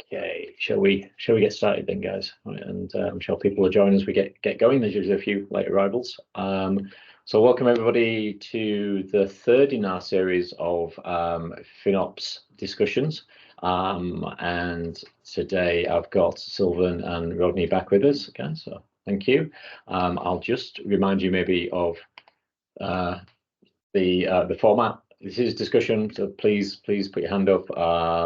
Okay, shall we get started then, guys? Right, and I'm sure people will join as we get going. There's usually a few late arrivals. So welcome everybody to the third in our series of FinOps discussions. And today I've got Sylvan and Rodney back with us again, so thank you. I'll just remind you maybe of the format. This is discussion, so please put your hand up,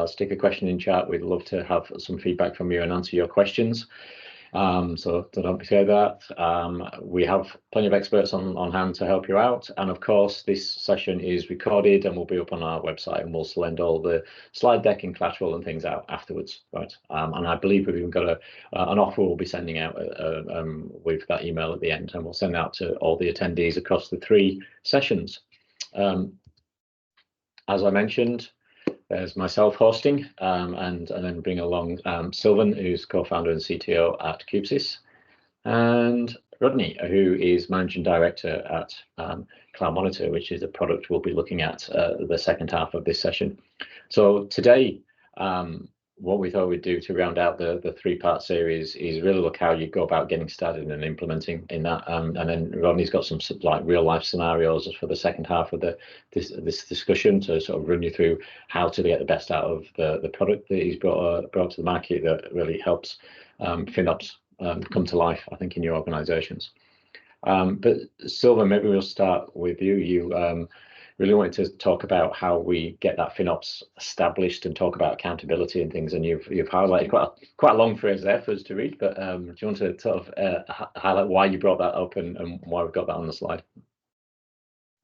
stick a question in chat. We'd love to have some feedback from you and answer your questions. So don't be scared of that. We have plenty of experts on hand to help you out. And of course, this session is recorded and will be up on our website, and we'll send all the slide deck and collateral and things out afterwards, right? And I believe we've even got an offer we'll be sending out with that email at the end, and we'll send out to all the attendees across the 3 sessions. As I mentioned, there's myself hosting, and then bring along Sylvan, who's co-founder and CTO at cubesys, and Rodney, who is managing director at Cloud Monitor, which is a product we'll be looking at the second half of this session. So today, what we thought we'd do to round out the 3-part series is really look how you go about getting started and implementing in that. And then Rodney's got some like real life scenarios for the second half of this discussion to sort of run you through how to get the best out of the product that he's brought to the market that really helps FinOps come to life, I think, in your organizations. But Sylvan, maybe we'll start with you. You really wanted to talk about how we get that FinOps established and talk about accountability and things, and you've highlighted quite a long phrase there for us to read, but do you want to sort of highlight why you brought that up and why we've got that on the slide?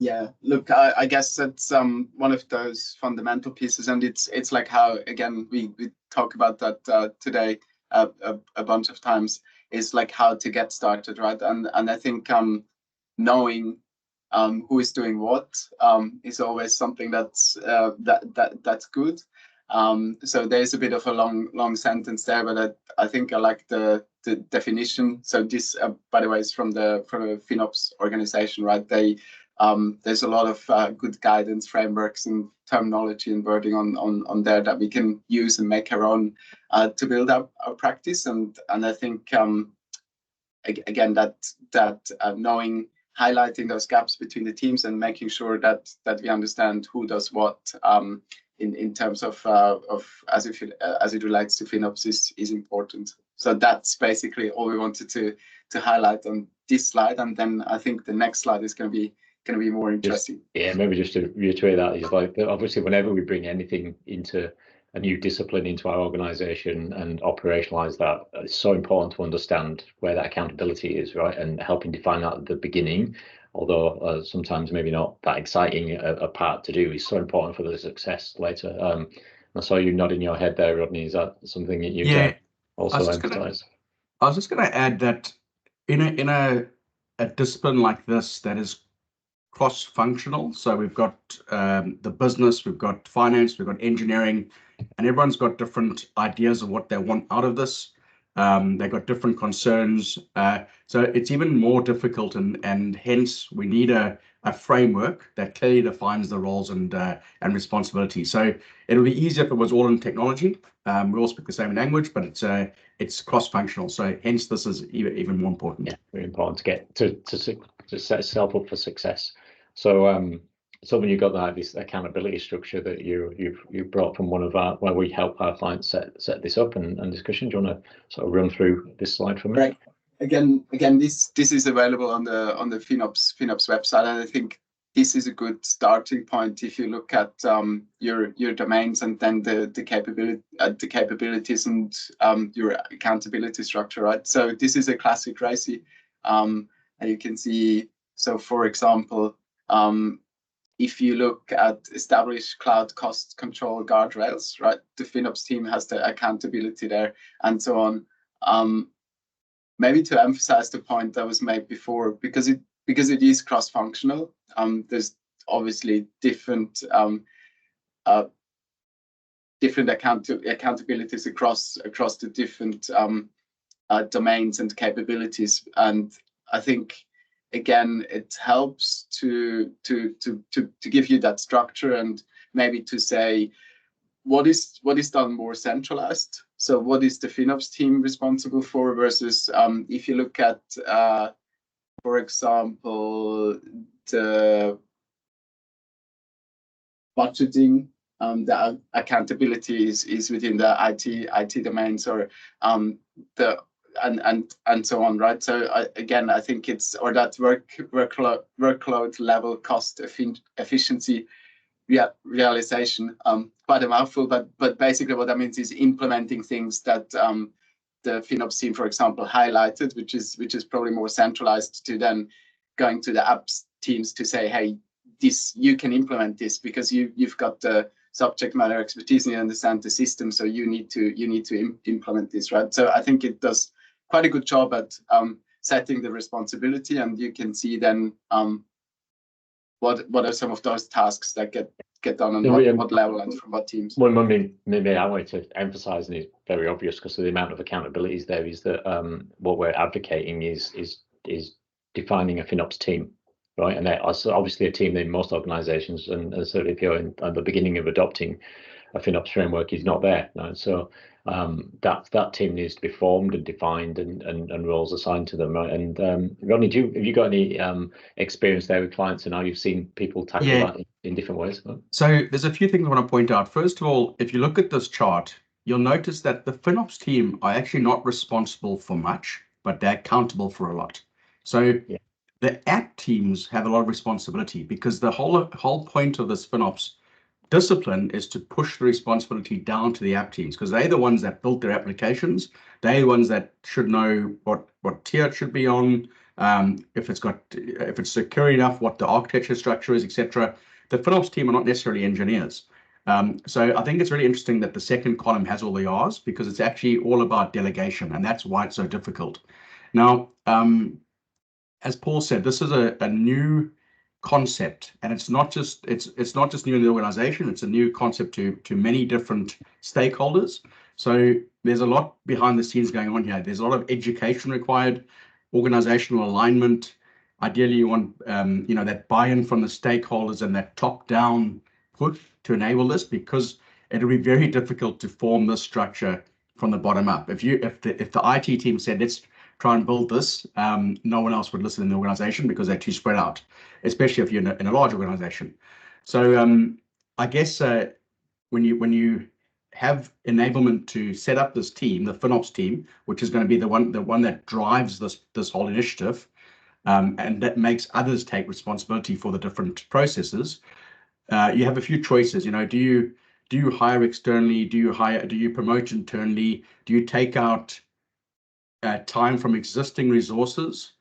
Yeah, look, I guess that's one of those fundamental pieces, and it's like how, again, we talk about that today a bunch of times, is like how to get started, right? And I think knowing who is doing what is always something that's good. So there's a bit of a long sentence there, but I think I like the definition. So this, by the way, is from a FinOps organization, right? There's a lot of good guidance frameworks and terminology and wording on there that we can use and make our own to build up our practice. And I think again that knowing, highlighting those gaps between the teams and making sure that we understand who does what in terms of as it relates to FinOps is important. So that's basically all we wanted to highlight on this slide, and then I think the next slide is going to be more interesting. Maybe just to reiterate that is like, obviously whenever we bring anything into a new discipline into our organization and operationalize that, it's so important to understand where that accountability is, right? And helping define that at the beginning, although sometimes maybe not that exciting a part to do, is so important for the success later. I saw you nodding your head there, Rodney. Is that something that you also emphasize? I was just going to add that in a discipline like this that is cross-functional, so we've got the business, we've got finance, we've got engineering, and everyone's got different ideas of what they want out of this. They've got different concerns, so it's even more difficult, and hence we need a framework that clearly defines the roles and responsibilities. So it would be easier if it was all in technology. We all speak the same language, but it's cross-functional. So hence this is even more important. Yeah, very important to get to set yourself up for success. So so when you got this accountability structure that you brought from one of our, where we help our clients set this up and discussion, do you want to sort of run through this slide for me? Right. Again, this is available on the FinOps website, and I think this is a good starting point if you look at your domains and then the capabilities and your accountability structure, right? So this is a classic RACI, and you can see. So, for example, if you look at established cloud cost control guardrails, right, the FinOps team has the accountability there, and so on. Maybe to emphasize the point that was made before, because it is cross-functional. There's obviously different accountabilities across the different domains and capabilities, and I think, again, it helps to give you that structure and maybe to say what is done more centralized? So what is the FinOps team responsible for versus if you look at, for example, the budgeting, the accountability is within the IT domains, or the and so on, right? So I think it's, or that workload level cost efficiency realization, quite a mouthful, but basically what that means is implementing things that the FinOps team, for example, highlighted, which is probably more centralized, to then going to the apps teams to say, hey, this, you can implement this because you've got the subject matter expertise and you understand the system, so you need to implement this, right? So I think it does quite a good job at setting the responsibility, and you can see then what are some of those tasks that get done on what level and from what teams. Well, maybe I wanted to emphasize, and it's very obvious because of the amount of accountabilities there, is that what we're advocating is defining a FinOps team, right? And they're obviously a team in most organizations, and certainly if you're at the beginning of adopting a FinOps framework, is not there. Right? So that team needs to be formed and defined, and roles assigned to them. Right? And Rodney, have you got any experience there with clients, and how you've seen people tackle that in different ways? So there's a few things I want to point out. First of all, if you look at this chart, you'll notice that the FinOps team are actually not responsible for much, but they're accountable for a lot. So the app teams have a lot of responsibility, because the whole point of this FinOps discipline is to push the responsibility down to the app teams, because they're the ones that built their applications. They're the ones that should know what tier it should be on, if it's secure enough, what the architecture structure is, etc. The FinOps team are not necessarily engineers. So I think it's really interesting that the second column has all the R's, because it's actually all about delegation, and that's why it's so difficult. Now, as Paul said, this is a new concept, and it's not just new in the organization, it's a new concept to many different stakeholders. So there's a lot behind the scenes going on here. There's a lot of education required, organizational alignment. Ideally, you want that buy-in from the stakeholders and that top-down push to enable this, because it'll be very difficult to form this structure from the bottom up. If the IT team said, let's try and build this, no one else would listen in the organization, because they're too spread out, especially if you're in a large organization. So I guess when you have enablement to set up this team, the FinOps team, which is going to be the one that drives this whole initiative, and that makes others take responsibility for the different processes, you have a few choices. Do you hire externally? Do you promote internally? Do you take out time from existing resources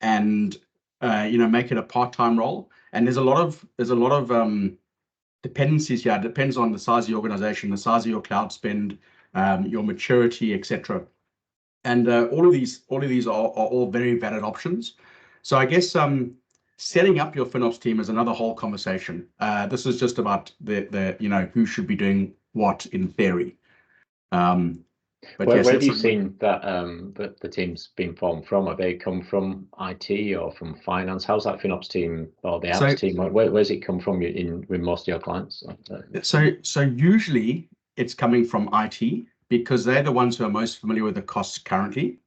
and make it a part-time role? And there's a lot of dependencies here. It depends on the size of your organization, the size of your cloud spend, your maturity, etc. And all of these are all very valid options. So I guess setting up your FinOps team is another whole conversation. This is just about the who should be doing what in theory. But where have you seen that the team's been formed from? Have they come from IT or from finance? How's that FinOps team or the apps team? Where's it come from with most of your clients? So usually it's coming from IT, because they're the ones who are most familiar with the costs currently.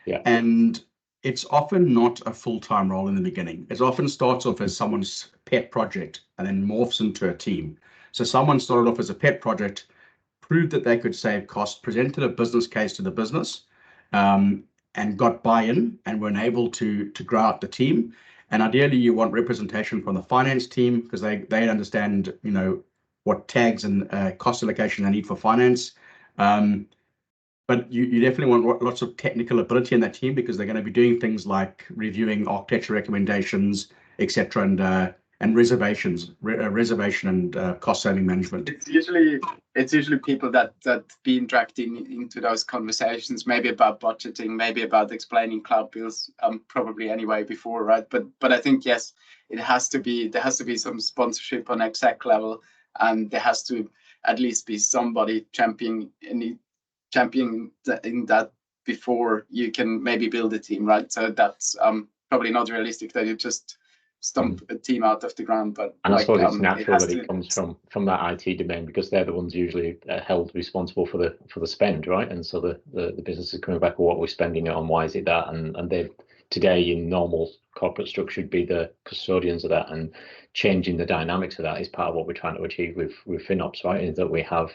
Yeah. And it's often not a full-time role in the beginning. It often starts off as someone's pet project and then morphs into a team. So someone started off as a pet project, proved that they could save costs, presented a business case to the business, and got buy-in, and were able to grow out the team. And ideally, you want representation from the finance team, because they understand what tags and cost allocation they need for finance. But you definitely want lots of technical ability in that team, because they're going to be doing things like reviewing architecture recommendations, etc., and reservation and cost saving management. It's usually people that be interacting into those conversations, maybe about budgeting, maybe about explaining cloud bills, probably anyway before, right? But I think yes, there has to be some sponsorship on exec level, and there has to at least be somebody championing in that before you can maybe build a team, right? So that's probably not realistic that you just stomp a team out of the ground. But and I suppose it's it natural has that it comes from that IT domain, because they're the ones usually held responsible for the spend, right? And so the business is coming back, well, what we're spending it on, why is it that? And they today in normal corporate structure would be the custodians of that, and changing the dynamics of that is part of what we're trying to achieve with FinOps, right? Is that we have,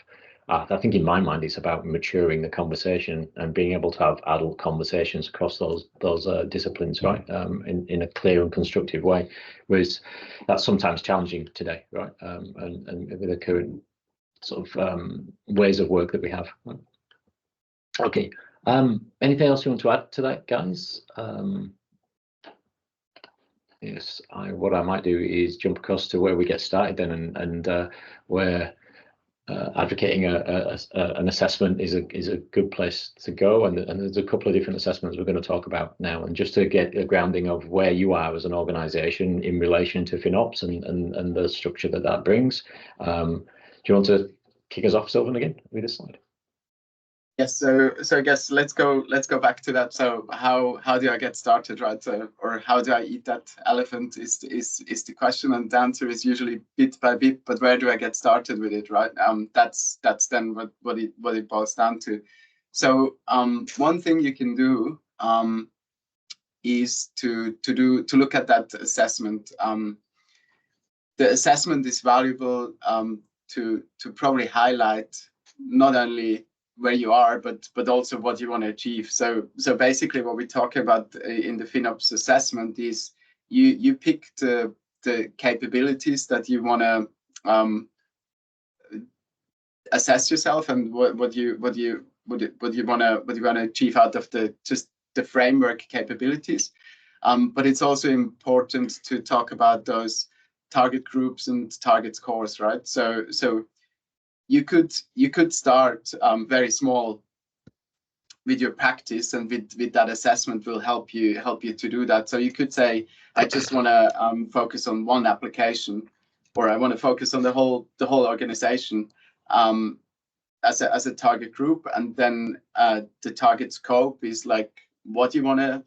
I think in my mind, it's about maturing the conversation and being able to have adult conversations across those disciplines, right? In a clear and constructive way, whereas that's sometimes challenging today, right? And with the current sort of ways of work that we have. Okay. Anything else you want to add to that, guys? Yes, what I might do is jump across to where we get started then, and where advocating an assessment is a good place to go, and there's a couple of different assessments we're going to talk about now, and just to get a grounding of where you are as an organization in relation to FinOps and the structure that brings. Do you want to kick us off, Sylvan, again with this slide? Yes, so I guess let's go back to that. So how do I get started, right? Or how do I eat that elephant is the question, and the answer is usually bit by bit. But where do I get started with it, right? That's then what it boils down to. So one thing you can do is to look at that assessment. The assessment is valuable to probably highlight not only where you are, but also what you want to achieve. So basically what we talk about in the FinOps assessment is you pick the capabilities that you want to assess yourself, and what you want to achieve out of the framework capabilities. But it's also important to talk about those target groups and target scores, right? So you could start very small with your practice, and with that assessment will help you to do that. So you could say, I just want to focus on one application, or I want to focus on the whole organization as a target group, and then the target scope is like what you want to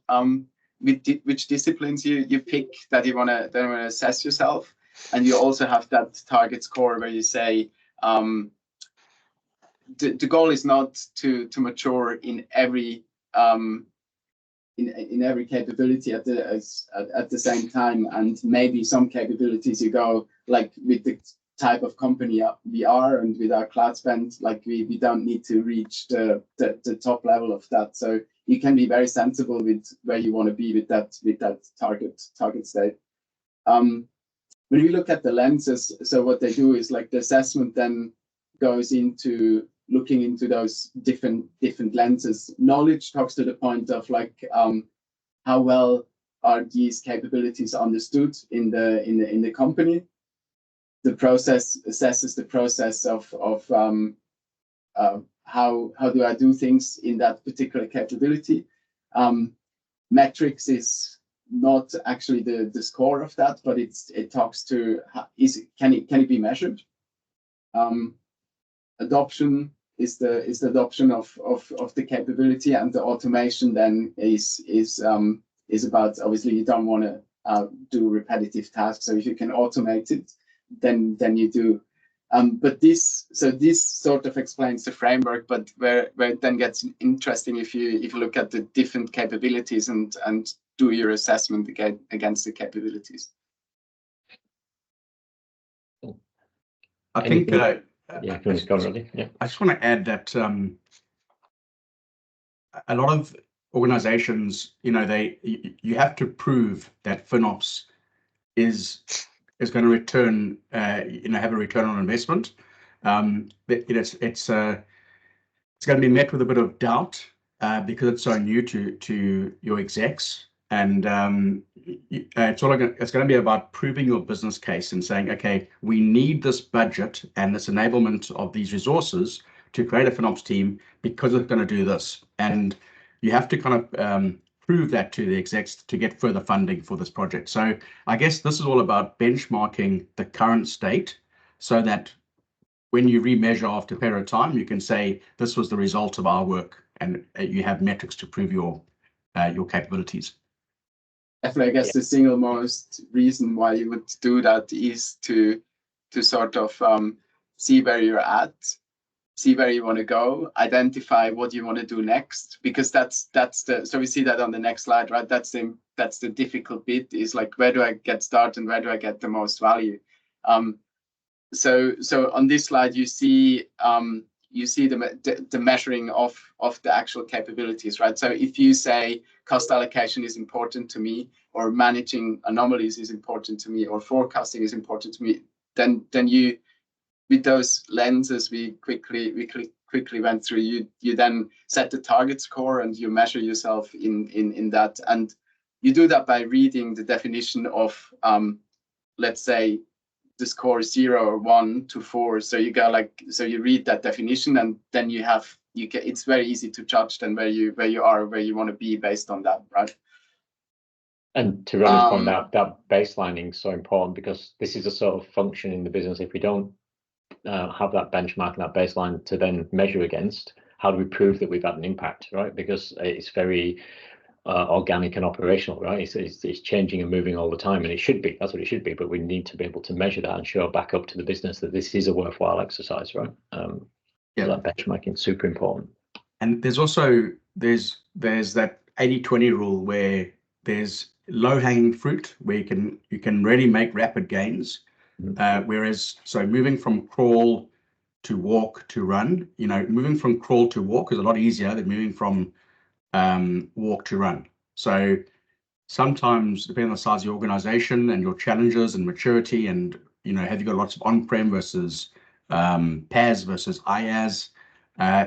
which disciplines you pick that you want to assess yourself, and you also have that target score where you say. The goal is not to mature in every in every capability at the same time, and maybe some capabilities you go like with the type of company we are and with our cloud spend, like we don't need to reach the top level of that. So you can be very sensible with where you want to be with that target state. When we look at the lenses, so what they do is like the assessment then goes into looking into those different lenses. Knowledge talks to the point of like how well are these capabilities understood in the company. The process assesses the process of how do I do things in that particular capability. Metrics is not actually the score of that, but it talks to can it be measured. Adoption is the adoption of the capability, and the automation then is about, obviously you don't want to do repetitive tasks, so if you can automate it, then you do. But this sort of explains the framework, but where it then gets interesting if you look at the different capabilities and do your assessment against the capabilities. I think yeah, go on, yeah. I just want to add that a lot of organizations, you have to prove that FinOps is going to return, have a return on investment. It's going to be met with a bit of doubt because it's so new to your execs, and it's going to be about proving your business case and saying, okay, we need this budget and this enablement of these resources to create a FinOps team because it's going to do this, and you have to kind of prove that to the execs to get further funding for this project. So I guess this is all about benchmarking the current state so that when you remeasure after a period of time, you can say this was the result of our work, and you have metrics to prove your capabilities. I guess the single most reason why you would do that is to sort of see where you're at, see where you want to go, identify what you want to do next, because that's the, so we see that on the next slide, right? That's the difficult bit, is like, where do I get started and where do I get the most value? So on this slide you see the measuring of the actual capabilities, right? So if you say cost allocation is important to me, or managing anomalies is important to me, or forecasting is important to me, then you, with those lenses we quickly went through, you then set the target score and you measure yourself in that, and you do that by reading the definition of let's say the score is 0 or 1 to 4. So you go like, so you read that definition, and then you get, it's very easy to judge then where you are, where you want to be based on that, right? And to Ronnie's point, that baselining is so important, because this is a sort of function in the business. If we don't have that benchmark and that baseline to then measure against, how do we prove that we've had an impact, right? Because it's very organic and operational, right? It's changing and moving all the time, and it should be, that's what it should be, but we need to be able to measure that and show back up to the business that this is a worthwhile exercise, right? Yeah, that benchmarking is super important. And there's also there's that 80-20 rule, where there's low-hanging fruit where you can really make rapid gains, whereas so moving from crawl to walk to run, moving from crawl to walk is a lot easier than moving from walk to run. So sometimes, depending on the size of your organization and your challenges and maturity, and have you got lots of on-prem versus PaaS versus IaaS,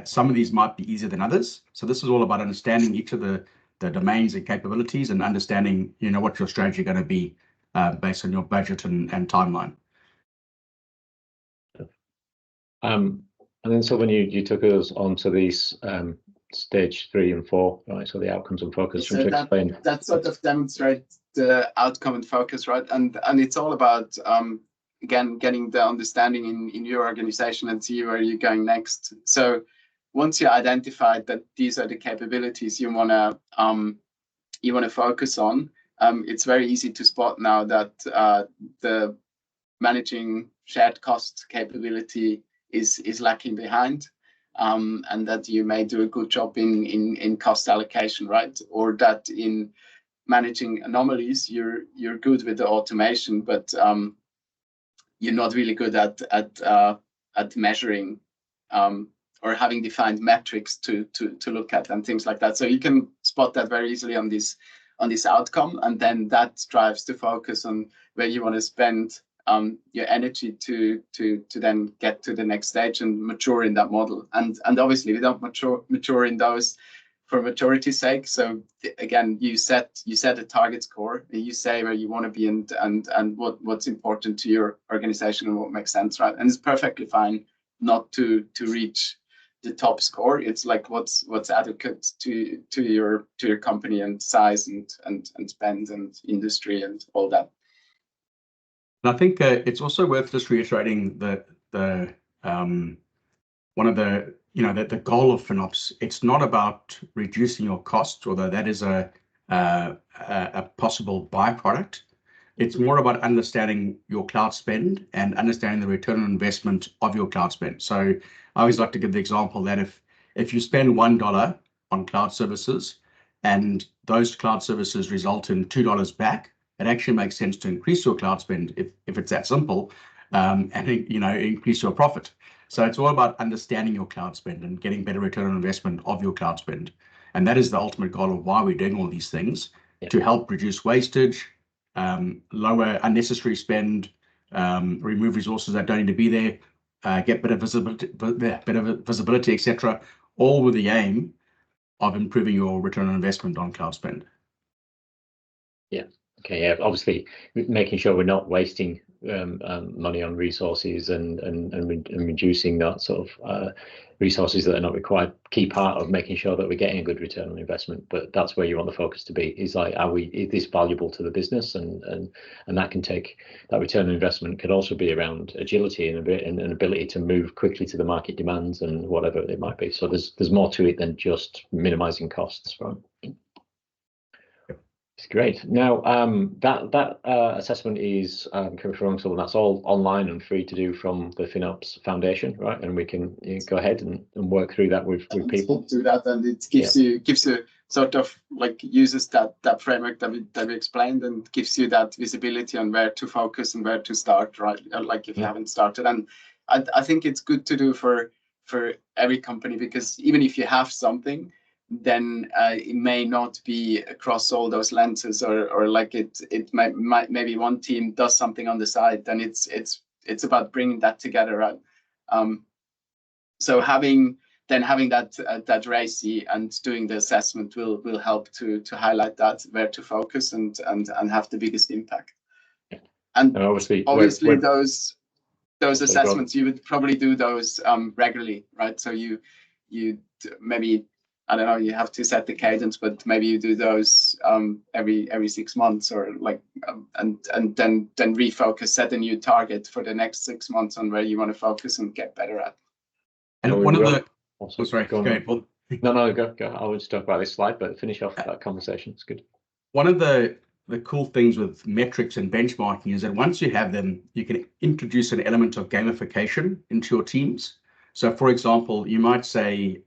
some of these might be easier than others. So this is all about understanding each of the domains and capabilities, and understanding what your strategy going to be based on your budget and timeline. And then so when you took us onto these stage 3 and 4, right? So the outcomes and focus. So that sort of demonstrates the outcome and focus, right? And it's all about again getting the understanding in your organization and see where you're going next. So once you identified that these are the capabilities you wanna focus on, it's very easy to spot now that the managing shared cost capability is lacking behind. And that you may do a good job in cost allocation, right? Or that in managing anomalies, you're good with the automation, but you're not really good at measuring or having defined metrics to look at and things like that. So you can spot that very easily on this outcome, and then that drives the focus on where you want to spend your energy to then get to the next stage and mature in that model. And obviously we don't mature in those for maturity's sake. So again, you set a target score, you say where you want to be and what's important to your organization and what makes sense, right? And it's perfectly fine not to reach the top score. It's like what's adequate to your company and size and spend and industry and all that. And I think it's also worth just reiterating that one of the goal of FinOps, it's not about reducing your costs, although that is a possible byproduct. It's more about understanding your cloud spend and understanding the return on investment of your cloud spend. So I always like to give the example that if you spend $1 on cloud services and those cloud services result in $2 back, it actually makes sense to increase your cloud spend if it's that simple, and increase your profit. So it's all about understanding your cloud spend and getting better return on investment of your cloud spend. And that is the ultimate goal of why we're doing all these things, to help reduce wastage, lower unnecessary spend, remove resources that don't need to be there, get better visibility, etc. All with the aim of improving your return on investment on cloud spend. Yeah. Okay. Yeah. Obviously, making sure we're not wasting money on resources and reducing that sort of resources that are not required. Key part of making sure that we're getting a good return on investment. But that's where you want the focus to be. Is like, is this valuable to the business? And that can take, that return on investment could also be around agility and an ability to move quickly to the market demands and whatever it might be. So there's more to it than just minimizing costs, right? It's great. Now, that assessment is coming from someone that's all online and free to do from the FinOps Foundation, right? And we can go ahead and work through that with people. Do that, and it gives you sort of like uses that framework that we explained, and gives you that visibility on where to focus and where to start, right? Like if you haven't started, and I think it's good to do for every company, because even if you have something, then it may not be across all those lenses, or like it might maybe one team does something on the side, then it's about bringing that together, right? So having that RACI and doing the assessment will help to highlight that, where to focus and have the biggest impact. And obviously those assessments, you would probably do those regularly, right? So you maybe, I don't know, you have to set the cadence, but maybe you do those every 6 months, or like and then refocus, set a new target for the next 6 months on where you want to focus and get better at. And one of the sorry, go on. Well, no, go. I would just talk about this slide, but finish off that conversation. It's good. One of the cool things with metrics and benchmarking is that once you have them, you can introduce an element of gamification into your teams. So, for example, you might say,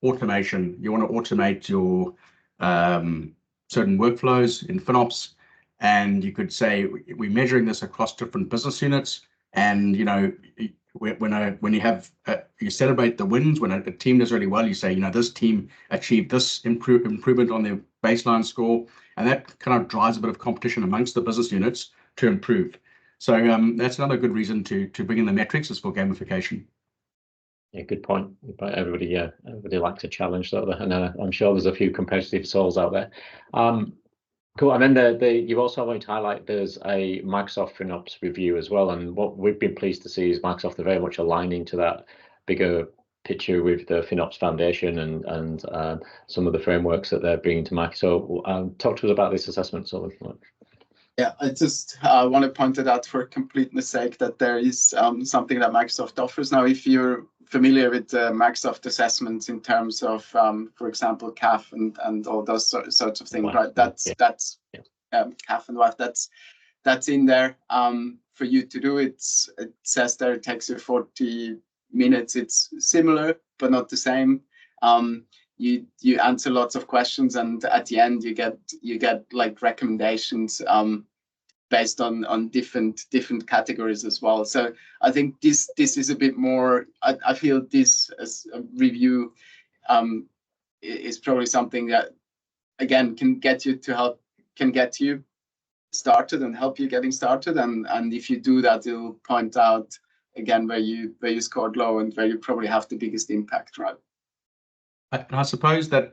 automation. You want to automate your certain workflows in FinOps, and you could say we're measuring this across different business units, and when you have you celebrate the wins. When a team does really well, you say, this team achieved this improvement on their baseline score, and that kind of drives a bit of competition amongst the business units to improve. So that's another good reason to bring in the metrics, is for gamification. Yeah, good point. Everybody likes a challenge, though, and I'm sure there's a few competitive souls out there. Cool. And then you also want to highlight there's a Microsoft FinOps review as well, and what we've been pleased to see is Microsoft are very much aligning to that bigger picture with the FinOps Foundation and some of the frameworks that they're bringing to market. So talk to us about this assessment. Yeah, I just want to point it out for completeness sake that there is something that Microsoft offers now. If you're familiar with Microsoft assessments in terms of, for example, CAF and all those sorts of things, right? That's CAF and WAF. That's in there for you to do. It says there it takes you 40 minutes. It's similar but not the same. You answer lots of questions, and at the end you get like recommendations based on different categories as well. So I think this is a bit more. I feel this as a review is probably something that again can get you started and help you getting started. And if you do that, it'll point out again where you scored low and where you probably have the biggest impact, right? I suppose that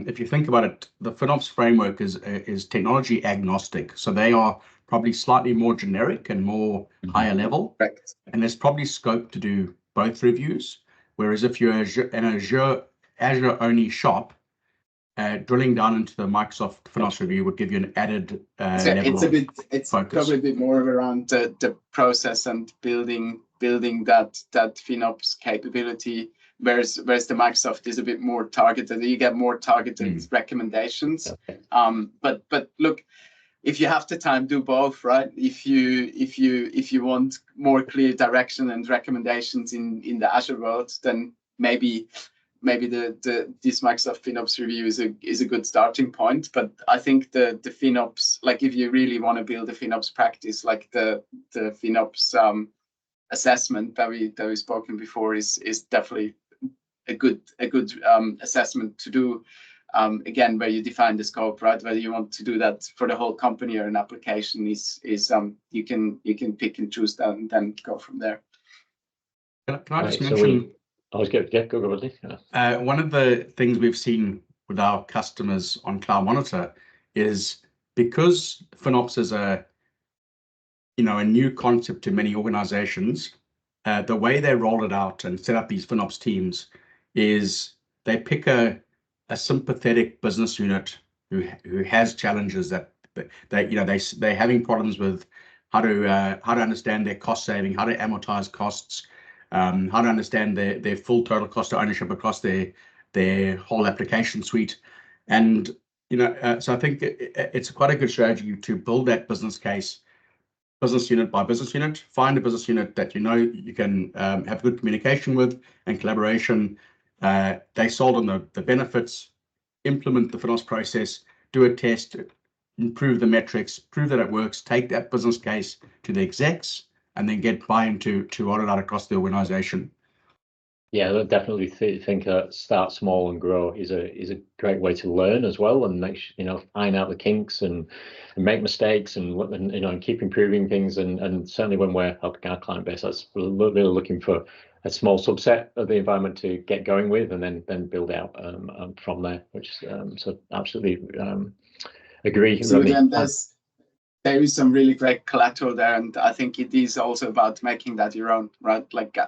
if you think about it, the FinOps framework is technology agnostic. So they are probably slightly more generic and more higher level. Correct. And there's probably scope to do both reviews. Whereas if you're an Azure only shop, drilling down into the Microsoft FinOps review would give you an added level of focus. Probably a bit more around the process and building that FinOps capability. Whereas the Microsoft is a bit more targeted. You get more targeted recommendations. Okay. But look, if you have the time, do both, right? If you want more clear direction and recommendations in the Azure world, then maybe this Microsoft FinOps review is a good starting point. But I think the FinOps, like if you really want to build a FinOps practice, like the FinOps assessment that we've spoken before is definitely a good assessment to do. Again, where you define the scope, right? Whether you want to do that for the whole company or an application is you can pick and choose that and then go from there. Can I just mention? I was good. Yeah, go. One of the things we've seen with our customers on Cloud Monitor is because FinOps is a new concept to many organizations. The way they roll it out and set up these FinOps teams is they pick a sympathetic business unit who has challenges that they're having problems with how to understand their cost saving, how to amortize costs, how to understand their full total cost of ownership across their whole application suite. And So I think it's quite a good strategy to build that business case, business unit by business unit. Find a business unit that you can have good communication with and collaboration. They sold on the benefits, implement the FinOps process, do a test, improve the metrics, prove that it works, take that business case to the execs, and then get buy-in to roll it out across the organization. Yeah, I definitely think start small and grow is a great way to learn as well, and iron out the kinks and make mistakes and keep improving things. And certainly when we're helping our client base, that's really looking for a small subset of the environment to get going with, and then build out from there. Which so absolutely agree. So again, there is some really great collateral there, and I think it is also about making that your own, right? Like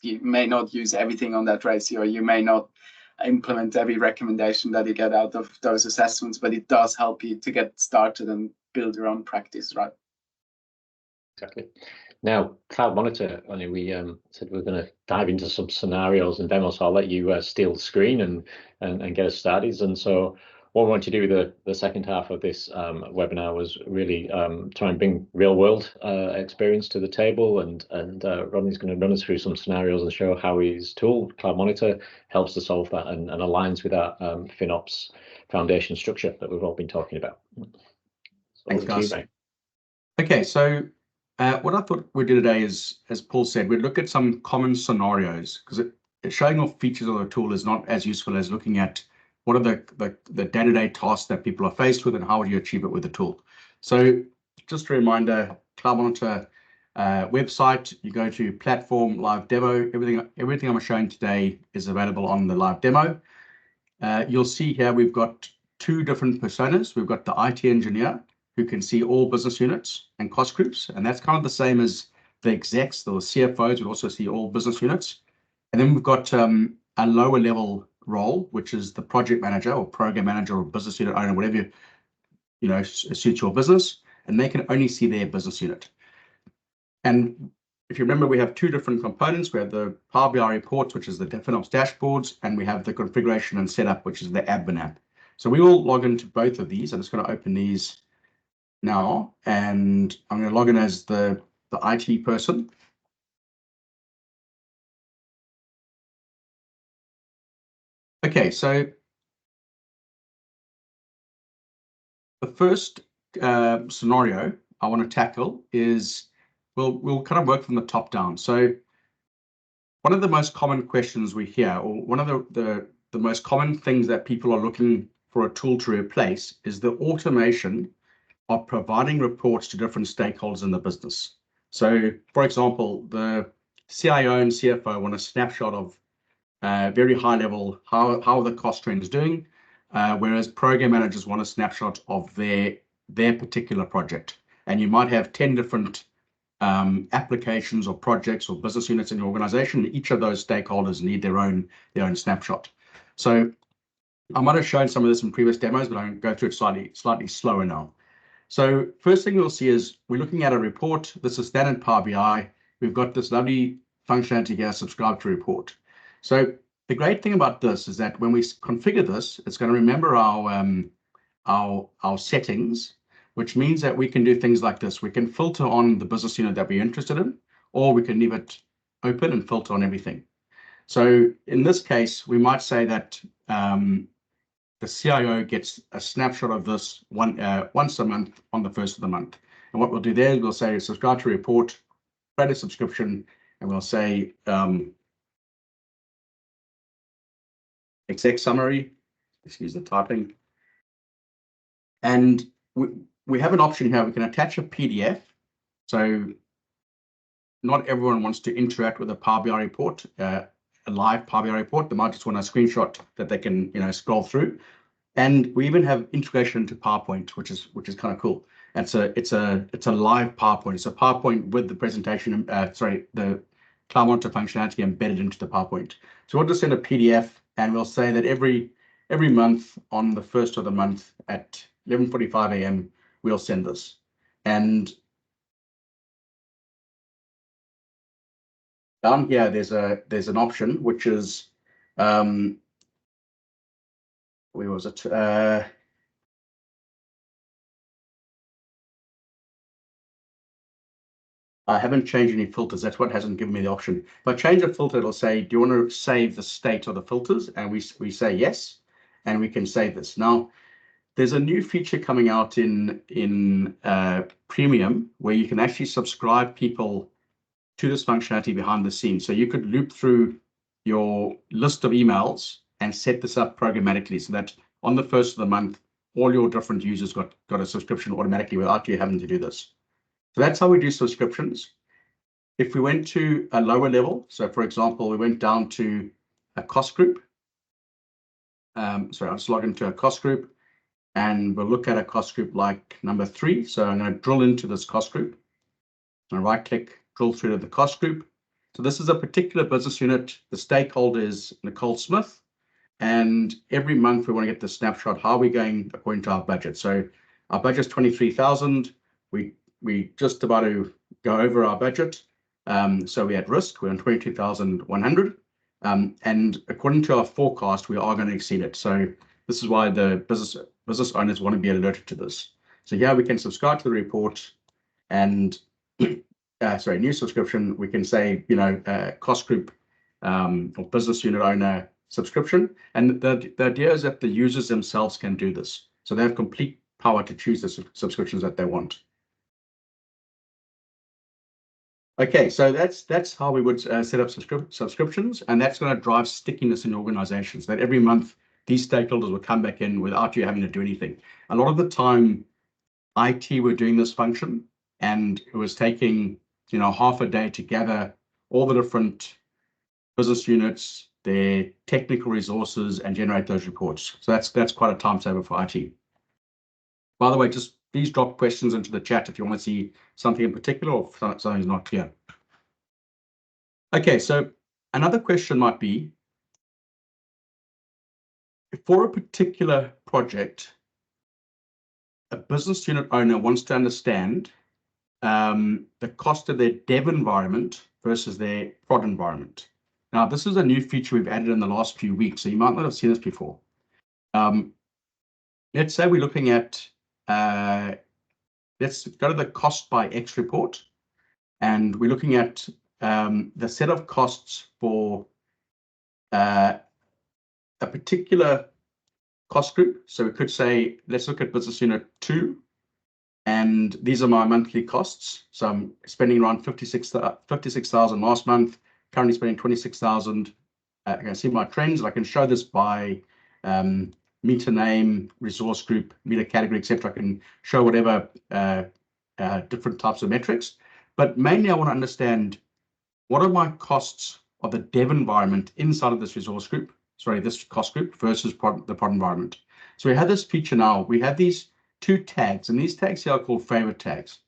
you may not use everything on that ratio, you may not implement every recommendation that you get out of those assessments, but it does help you to get started and build your own practice, right? Exactly. Now, Cloud Monitor, we said we're going to dive into some scenarios and demos, so I'll let you steal the screen and get us started. And so what we want to do with the second half of this webinar was really try and bring real world experience to the table, and Rodney's going to run us through some scenarios and show how his tool, Cloud Monitor, helps to solve that and aligns with our FinOps foundation structure that we've all been talking about. So thanks, guys. Okay, so what I thought we'd do today is, as Paul said, we'd look at some common scenarios, because showing off features of the tool is not as useful as looking at what are the day-to-day tasks that people are faced with and how would you achieve it with the tool. So just a reminder, Cloud Monitor website, you go to platform, live demo, everything I'm showing today is available on the live demo. You'll see here we've got two different personas. We've got the IT engineer, who can see all business units and cost groups. And that's kind of the same as the execs, the CFOs would also see all business units. And then we've got a lower level role, which is the project manager or program manager or business unit owner, whatever suits your business. And they can only see their business unit. And if you remember, we have two different components. We have the Power BI reports, which is the FinOps dashboards, and we have the configuration and setup, which is the admin app. So we will log into both of these. I'm just going to open these now, and I'm going to log in as the IT person. Okay, so the first scenario I want to tackle is we'll kind of work from the top down. So one of the most common questions we hear, or one of the most common things that people are looking for a tool to replace, is the automation of providing reports to different stakeholders in the business. So, for example, the CIO and CFO want a snapshot of very high level how the cost trend is doing, whereas program managers want a snapshot of their particular project. And you might have 10 different applications or projects or business units in your organization. Each of those stakeholders need their own snapshot. So I might have shown some of this in previous demos, but I'm going to go through it slightly slower now. So first thing you'll see is we're looking at a report. This is standard Power BI. We've got this lovely functionality here, subscribe to report. So the great thing about this is that when we configure this, it's going to remember our settings, which means that we can do things like this. We can filter on the business unit that we're interested in, or we can leave it open and filter on everything. So in this case, we might say that the CIO gets a snapshot of this once a month on the first of the month. And what we'll do there is we'll say subscribe to report, create a subscription, and we'll say exec summary, excuse the typing. And we have an option here. We can attach a PDF. So not everyone wants to interact with a Power BI report, a live Power BI report. They might just want a screenshot that they can scroll through. And we even have integration into PowerPoint, which is kind of cool. And so it's a live PowerPoint. It's a PowerPoint with the presentation, the Cloud Monitor functionality embedded into the PowerPoint. So we'll just send a PDF, and we'll say that every month on the first of the month at 11:45 a.m. we'll send this. And down here there's an option which is where was it? I haven't changed any filters. That's what hasn't given me the option. If I change a filter, it'll say, do you want to save the state of the filters? And we say yes, and we can save this. Now, there's a new feature coming out in Premium where you can actually subscribe people to this functionality behind the scenes. So you could loop through your list of emails and set this up programmatically so that on the first of the month, all your different users got a subscription automatically without you having to do this. So that's how we do subscriptions. If we went to a lower level, so for example, we went down to a cost group. Sorry, I'll just log into a cost group and we'll look at a cost group like number 3. So I'm going to drill into this cost group. I'm going to right click, drill through to the cost group. So this is a particular business unit. The stakeholder is Nicole Smith. And every month we want to get the snapshot. How are we going according to our budget? So our budget's 23,000. We just about to go over our budget. So we're at risk. We're on 22,100. And according to our forecast, we are going to exceed it. So this is why the business owners want to be alerted to this. So here we can subscribe to the report and sorry, new subscription. We can say, cost group or business unit owner subscription. And the idea is that the users themselves can do this. So they have complete power to choose the subscriptions that they want. Okay, so that's how we would set up subscriptions, and that's going to drive stickiness in organizations, that every month these stakeholders will come back in without you having to do anything. A lot of the time, IT were doing this function, and it was taking half a day to gather all the different business units, their technical resources, and generate those reports. So that's quite a time saver for IT. By the way, just please drop questions into the chat if you want to see something in particular or if something's not clear. Okay, so another question might be, for a particular project, a business unit owner wants to understand the cost of their dev environment versus their prod environment. Now, this is a new feature we've added in the last few weeks, so you might not have seen this before. Let's say we're looking at, let's go to the cost by X report, and we're looking at the set of costs for a particular cost group. So we could say, let's look at business unit 2, and these are my monthly costs. So I'm spending around 56,000 last month, currently spending 26,000. I can see my trends. I can show this by meter name, resource group, meter category, etc. I can show whatever different types of metrics. But mainly I want to understand, what are my costs of the dev environment inside of this resource group, sorry, this cost group versus the prod environment. So we have this feature now. We have these 2 tags, and these tags here are called favorite tags.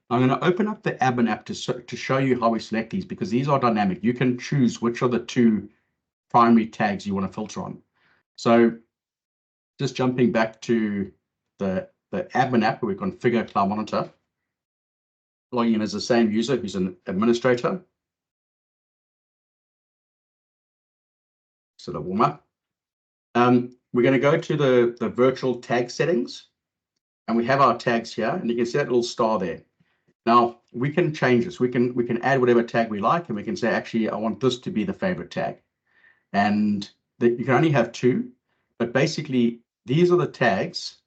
I'm going to open up the admin app to show you how we select these, because these are dynamic. You can choose which are the 2 primary tags you want to filter on. So just jumping back to the admin app where we configure Cloud Monitor, logging in as the same user who's an administrator. So the warm up. We're going to go to the virtual tag settings, and we have our tags here, and you can see that little star there. Now we can change this. We can add whatever tag we like, and we can say, actually, I want this to be the favorite tag. And you can only have 2, but basically these are the tags,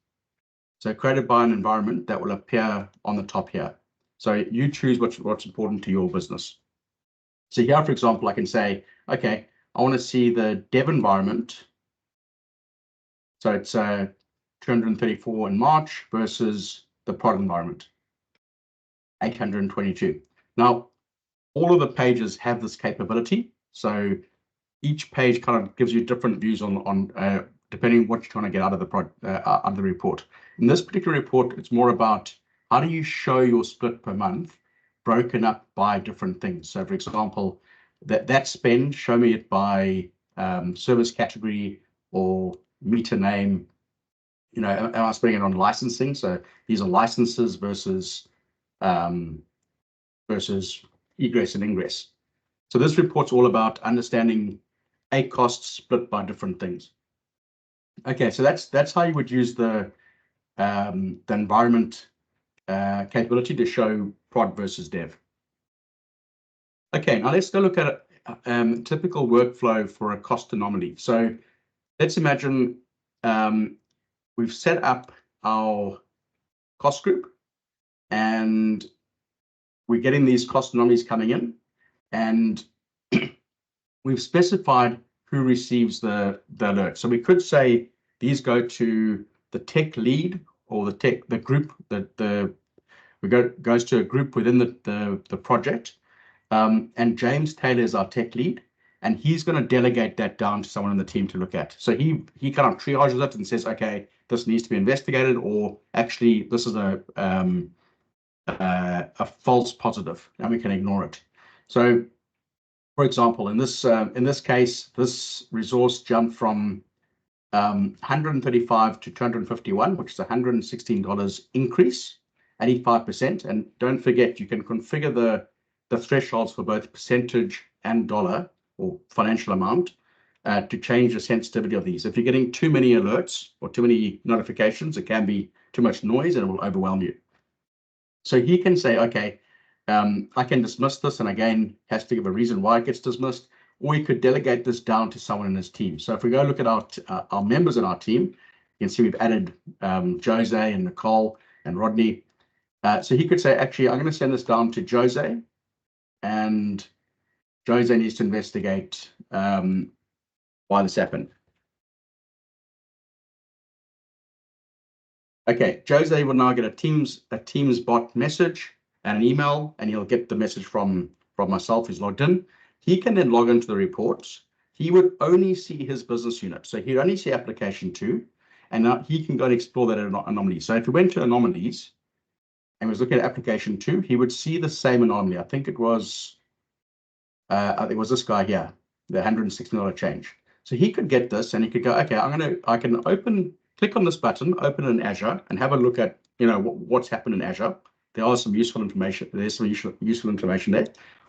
so created by an environment, that will appear on the top here. So you choose what's important to your business. So here, for example, I can say, okay, I want to see the dev environment. So it's 234 in March versus the prod environment, 822. Now, all of the pages have this capability. So each page kind of gives you different views on depending on what you're trying to get out of the report. In this particular report, it's more about how do you show your split per month broken up by different things. So for example, that spend, show me it by service category or meter name. Am I spending it on licensing? So these are licenses versus egress and ingress. So this report's all about understanding a cost split by different things. Okay, so that's how you would use the environment capability to show prod versus dev. Okay, now let's go look at a typical workflow for a cost anomaly. So let's imagine we've set up our cost group and we're getting these cost anomalies coming in, and we've specified who receives the alert. So we could say these go to the tech lead or the group goes to a group within the project. And James Taylor is our tech lead, and he's going to delegate that down to someone in the team to look at. So he kind of triages it and says, okay, this needs to be investigated, or actually this is a false positive, and we can ignore it. So, for example, in this case, this resource jumped from 135 to 251, which is $116 increase, 85%. And don't forget, you can configure the thresholds for both percentage and dollar or financial amount to change the sensitivity of these. If you're getting too many alerts or too many notifications, it can be too much noise and it will overwhelm you. So he can say, okay, I can dismiss this, and again, has to give a reason why it gets dismissed, or you could delegate this down to someone in his team. So if we go look at our members in our team, you can see we've added Jose and Nicole and Rodney. So he could say, actually, I'm going to send this down to Jose, and Jose needs to investigate why this happened. Okay, Jose will now get a Teams bot message and an email, and he'll get the message from myself who's logged in. He can then log into the reports. He would only see his business unit. So he'd only see application 2, and now he can go and explore that anomaly. So if we went to anomalies and was looking at application 2, he would see the same anomaly. I think it was this guy here, the $160 change. So he could get this and he could go, okay, I can click on this button, open it in Azure, and have a look at what's happened in Azure. There are some useful information. There's some useful information there.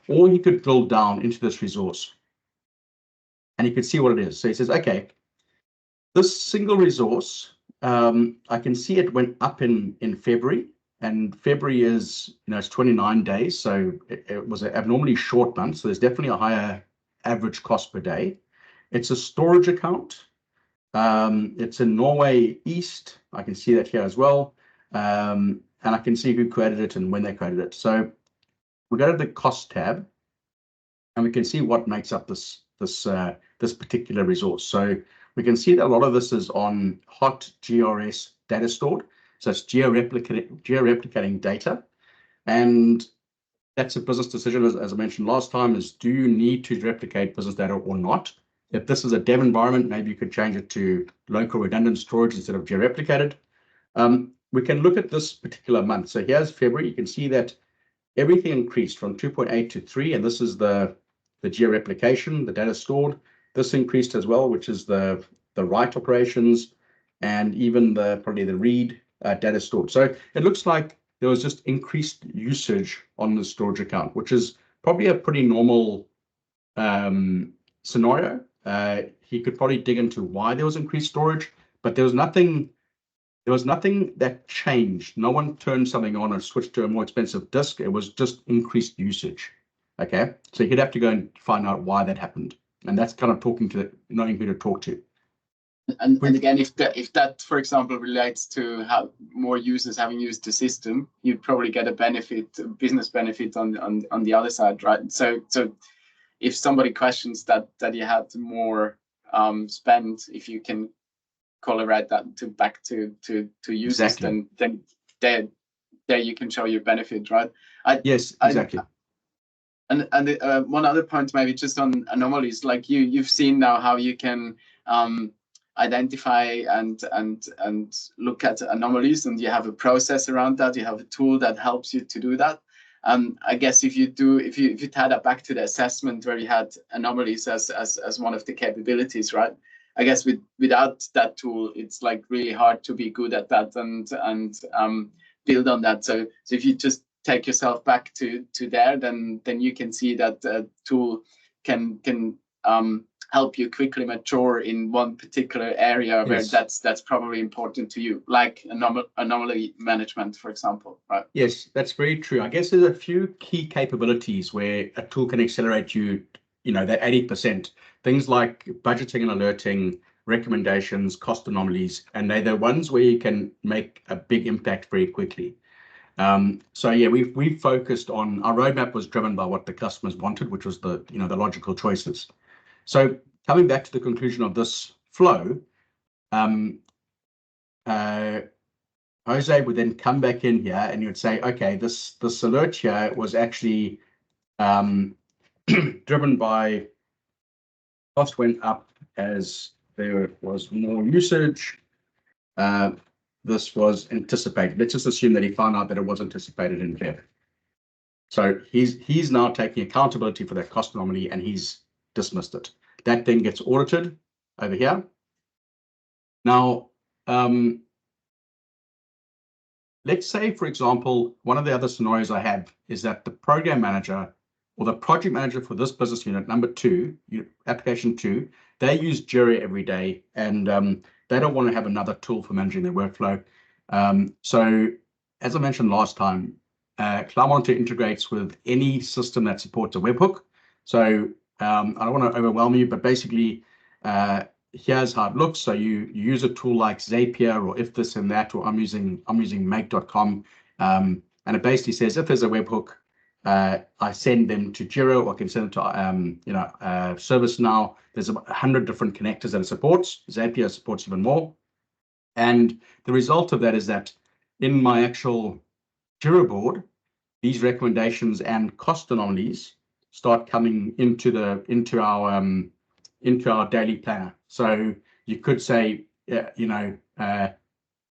Or he could drill down into this resource, and he could see what it is. So he says, okay, this single resource, I can see it went up in February, and February is it's 29 days, so it was an abnormally short month. So there's definitely a higher average cost per day. It's a storage account. It's in Norway East. I can see that here as well. And I can see who created it and when they created it. So we go to the cost tab, and we can see what makes up this particular resource. So we can see that a lot of this is on hot GRS data stored. So it's geo-replicating data. And that's a business decision, as I mentioned last time, is do you need to replicate business data or not? If this is a dev environment, maybe you could change it to local redundant storage instead of geo-replicated. We can look at this particular month. So here's February. You can see that everything increased from 2.8 to 3, and this is the geo-replication, the data stored. This increased as well, which is the write operations, and even probably the read data stored. So it looks like there was just increased usage on the storage account, which is probably a pretty normal scenario. He could probably dig into why there was increased storage, but there was nothing that changed. No one turned something on or switched to a more expensive disk. It was just increased usage. Okay, so he'd have to go and find out why that happened, and that's kind of knowing who to talk to. And again, if that, for example, relates to how more users having used the system, you'd probably get a business benefit on the other side, right? So if somebody questions that you had more spend, if you can correlate that back to users, exactly. then there you can show your benefit, right? Yes, exactly. And one other point, maybe just on anomalies, like you've seen now how you can identify and look at anomalies, and you have a process around that. You have a tool that helps you to do that. I guess if you tie that back to the assessment where you had anomalies as one of the capabilities, right? I guess without that tool, it's like really hard to be good at that and build on that. So if you just take yourself back to there, then you can see that the tool can help you quickly mature in one particular area where that's probably important to you, like anomaly management, for example, right? Yes, that's very true. I guess there's a few key capabilities where a tool can accelerate you, that 80%. Things like budgeting and alerting, recommendations, cost anomalies, and they're the ones where you can make a big impact very quickly. So yeah, we've focused on, our roadmap was driven by what the customers wanted, which was the logical choices. So coming back to the conclusion of this flow, Jose would then come back in here and you would say, okay, this alert here was actually driven by cost went up as there was more usage. This was anticipated. Let's just assume that he found out that it was anticipated in Feb. So he's now taking accountability for that cost anomaly and he's dismissed it. That then gets audited over here. Now, let's say, for example, one of the other scenarios I have is that the program manager or the project manager for this business unit, number 2, application 2, they use Jira every day and they don't want to have another tool for managing their workflow. So as I mentioned last time, Cloud Monitor integrates with any system that supports a webhook. So I don't want to overwhelm you, but basically here's how it looks. So you use a tool like Zapier or if this and that, or I'm using make.com, and it basically says if there's a webhook, I send them to Jira, or I can send them to ServiceNow. There's 100 different connectors that it supports. Zapier supports even more, and the result of that is that in my actual Jira board, these recommendations and cost anomalies start coming into our daily planner. So you could say,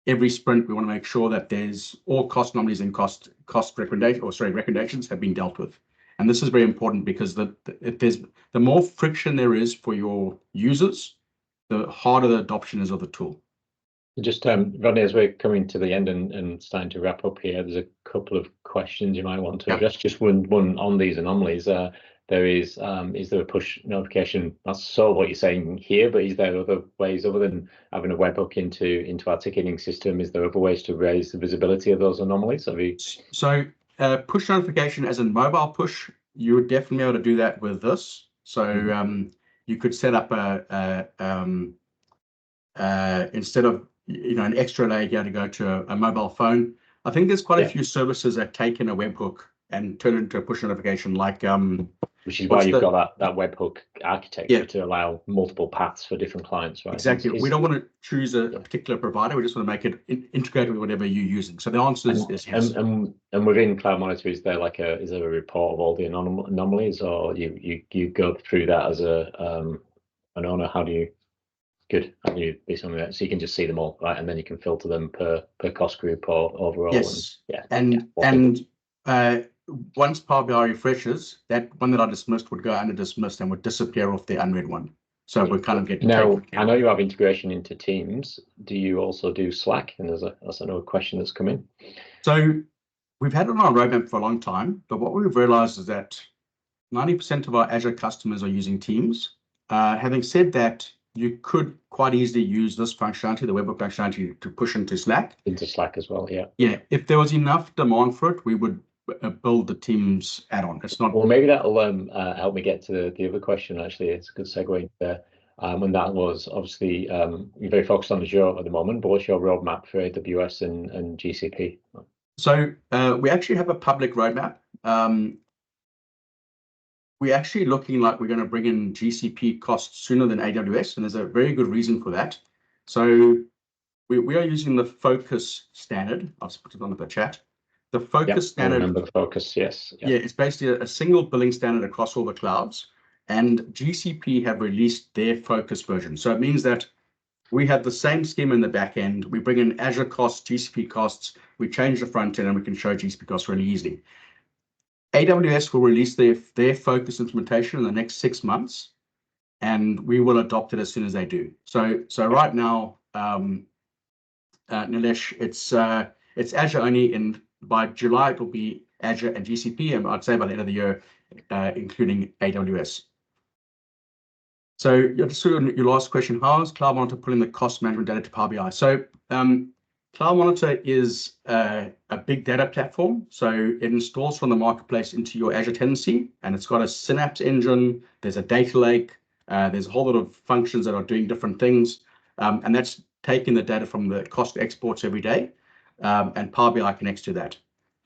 every sprint we want to make sure that there's all cost anomalies and recommendations have been dealt with. And this is very important because the more friction there is for your users, the harder the adoption is of the tool. Just Rodney, as we're coming to the end and starting to wrap up here, there's a couple of questions you might want to address. Just one on these anomalies. Is there a push notification? That's sort of what you're saying here, but is there other ways other than having a webhook into our ticketing system? Is there other ways to raise the visibility of those anomalies? So push notification as in mobile push, you would definitely be able to do that with this. So you could set up instead of an extra layer here to go to a mobile phone. I think there's quite a few services that take in a webhook and turn it into a push notification, like which is why you've got that webhook architecture to allow multiple paths for different clients, right? Exactly. We don't want to choose a particular provider. We just want to make it integrated with whatever you're using. So the answer is yes. And within Cloud Monitor, is there a report of all the anomalies, or you go through that as an owner? How do you be something that so you can just see them all, right? And then you can filter them per cost group or overall. Yes. And once Power BI refreshes, that one that I dismissed would go under dismissed and would disappear off the unread one. So we're kind of getting now. I know you have integration into Teams. Do you also do Slack? And that's another question that's come in. So we've had it on our roadmap for a long time, but what we've realized is that 90% of our Azure customers are using Teams. Having said that, you could quite easily use this functionality, the webhook functionality, to push into Slack. Into Slack as well, yeah. Yeah, if there was enough demand for it, we would build the Teams add-on. It's not. Well, maybe that'll help me get to the other question. Actually, it's a good segue there. And that was obviously you're very focused on Azure at the moment, but what's your roadmap for AWS and GCP? So we actually have a public roadmap. We're actually looking like we're going to bring in GCP costs sooner than AWS, and there's a very good reason for that. So we are using the Focus standard. I'll just put it on the chat. The Focus standard. I remember Focus, yes. Yeah, it's basically a single billing standard across all the clouds, and GCP have released their Focus version. So it means that we have the same schema in the back end. We bring in Azure costs, GCP costs, we change the front end, and we can show GCP costs really easily. AWS will release their Focus implementation in the next 6 months, and we will adopt it as soon as they do. So right now, Nilesh, it's Azure only, and by July it will be Azure and GCP, and I'd say by the end of the year, including AWS. So just your last question, how is Cloud Monitor pulling the cost management data to Power BI? So Cloud Monitor is a big data platform. So it installs from the marketplace into your Azure tenancy, and it's got a Synapse engine. There's a data lake. There's a whole lot of functions that are doing different things. And that's taking the data from the cost exports every day. And Power BI connects to that.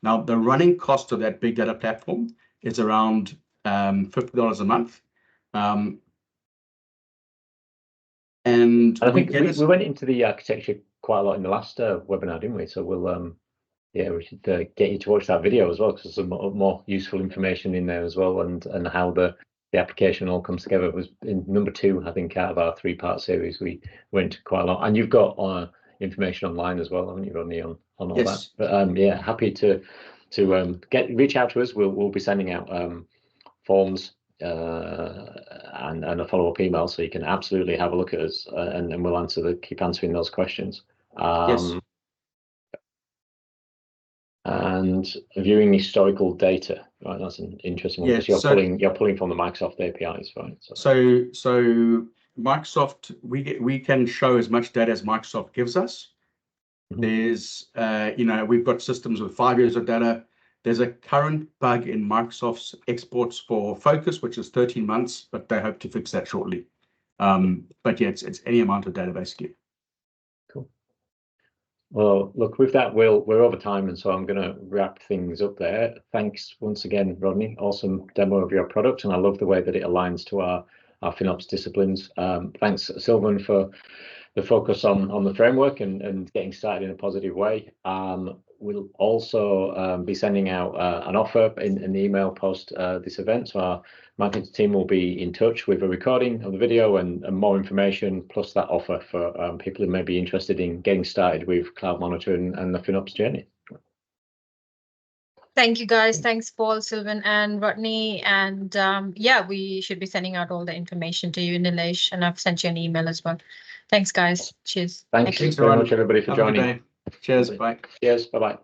Now, the running cost of that big data platform is around $50 a month. And I think we went into the architecture quite a lot in the last webinar, didn't we? So we'll we should get you to watch that video as well, because there's some more useful information in there as well, and how the application all comes together. It was in number 2, I think, out of our 3-part series. We went quite a lot, and you've got information online as well, haven't you, Rodney, on all yes. that? But yeah, happy to reach out to us. We'll be sending out forms and a follow-up email, so you can absolutely have a look at us, and we'll keep answering those questions. Yes. And viewing historical data, right? That's an interesting one, because you're pulling from the Microsoft APIs, right? So Microsoft, we can show as much data as Microsoft gives us. There's we've got systems with 5 years of data. There's a current bug in Microsoft's exports for Focus, which is 13 months, but they hope to fix that shortly. But yeah, it's any amount of data basically. Cool. Well, look, with that, we're over time, and so I'm going to wrap things up there. Thanks once again, Rodney. Awesome demo of your product, and I love the way that it aligns to our FinOps disciplines. Thanks, Sylvan, for the focus on the framework and getting started in a positive way. We'll also be sending out an offer in the email post this event. So our marketing team will be in touch with a recording of the video and more information, plus that offer for people who may be interested in getting started with Cloud Monitor and the FinOps journey. Thank you, guys. Thanks, Paul, Sylvan, and Rodney. And yeah, we should be sending out all the information to you, Nilesh, and I've sent you an email as well. Thanks, guys. Cheers. Thanks very much, everybody, for joining. Cheers. Bye. Cheers. Bye-bye.